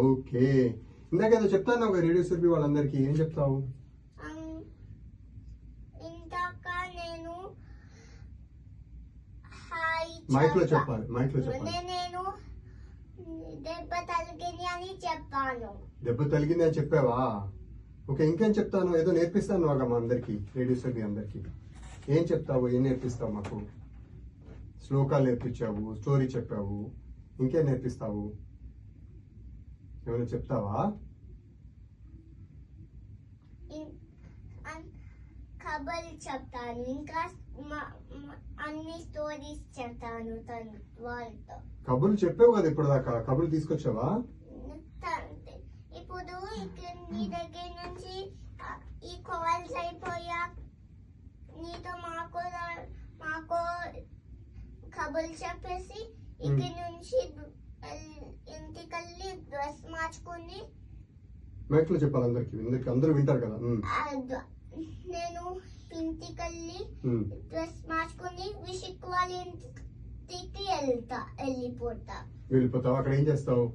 Okay, ఇందాకేదో చెప్తాను ఒక radio Surabhi వాళ్ళందరికీ, ఏం చెప్తావు? ఇందాక నేను మైక్ లో చెప్పాలి, మైక్ లో చెప్పాలి. నేను దెబ్బ తగిలింది అని చెప్పాను. దెబ్బ తగిలింది అని చెప్పావా? ఓకే, ఇంకేం చెప్తాను? ఏదో నేర్పిస్తాను మా అందరికి, రేడియో సురభి అందరికి. ఏం చెప్తావు, ఏం నేర్పిస్తావు మాకు? శ్లోకాలు నేర్పించావు, స్టోరీ చెప్పావు, ఇంకేం నేర్పిస్తావు? ఏమైనా చెప్తావా? కబుర్లు చెప్తాను, ఇంకా అన్ని స్టోరీస్ చెప్తాను వాళ్ళతో. కబుర్లు చెప్పావు కదా ఇప్పుడు దాకా, కబుర్లు తీసుకొచ్చావా? ఇప్పుడు నీ దగ్గర నుంచి ఈ కాల్స్ అయిపోయా నీతో మాకు కబుర్లు చెప్పేసి ఇక్కడ నుంచి ఇంటికెళ్ళి డ్రెస్ మార్చుకుని, మైక్ లో చెప్పాలి అందరికి, అందరూ వింటారు కదా. నేను ఇంటికెళ్ళి డ్రెస్ మార్చుకుని విషిక్ వాళ్ళ ఇంటికి వెళ్ళిపోతావు. అక్కడ ఏం చేస్తావు?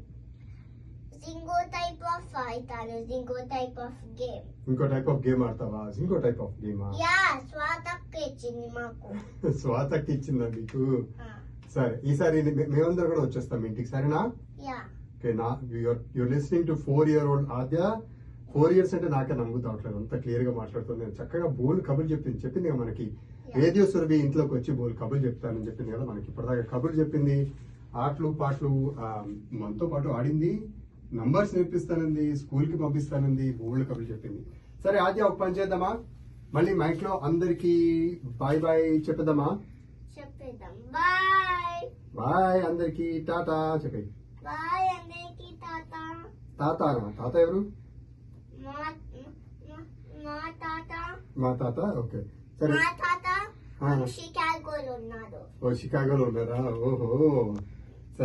జింగో టైప్ ఆఫ్ ఆడతాను, జింగో టైప్ ఆఫ్ గేమ్. ఇంకో టైప్ ఆఫ్ గేమ్ ఆడతావా? ఇంకో టైప్ ఆఫ్ గేమ్? స్వాతక్క ఇచ్చింది మాకు. స్వాతక్క ఇచ్చిందా మీకు? సరే, ఈసారి మేమందరం కూడా వచ్చేస్తాం ఇంటికి, సరేనా? Okay, your listening to 4-year-old Aadya. 4 years అంటే నాకే నమ్ముతావట్లేదు, అంత క్లియర్ గా మాట్లాడుతుంది. నేను చక్కగా బోల్ కబుర్లు చెప్పింది కదా మనకి. రేడియో సురభి ఇంట్లోకి వచ్చి బోల్ కబుర్లు చెప్తానని చెప్పింది కదా మనకి. ఇప్పటిదాకా కబుర్లు చెప్పింది, ఆటలు పాటలు మనతో పాటు ఆడింది, నంబర్స్ నేర్పిస్తానంది, స్కూల్ కి పంపిస్తానంది, బోల్డ్ కబుర్లు చెప్పింది. సరే ఆద్య, ఒక పని చేద్దామా, మళ్ళీ మైక్ లో అందరికి బాయ్ బాయ్ చెప్పేద్దామా? బాయ్ అందరికి, టాటా చెప్పే. బాయ్ అందరికి, టాటా. తాత ఎవరు? మా తాత. ఓకే, సరే. మా తాత షికాగోలో ఉన్నాడు. షికాగోలో ఉన్నారా? ఓహో.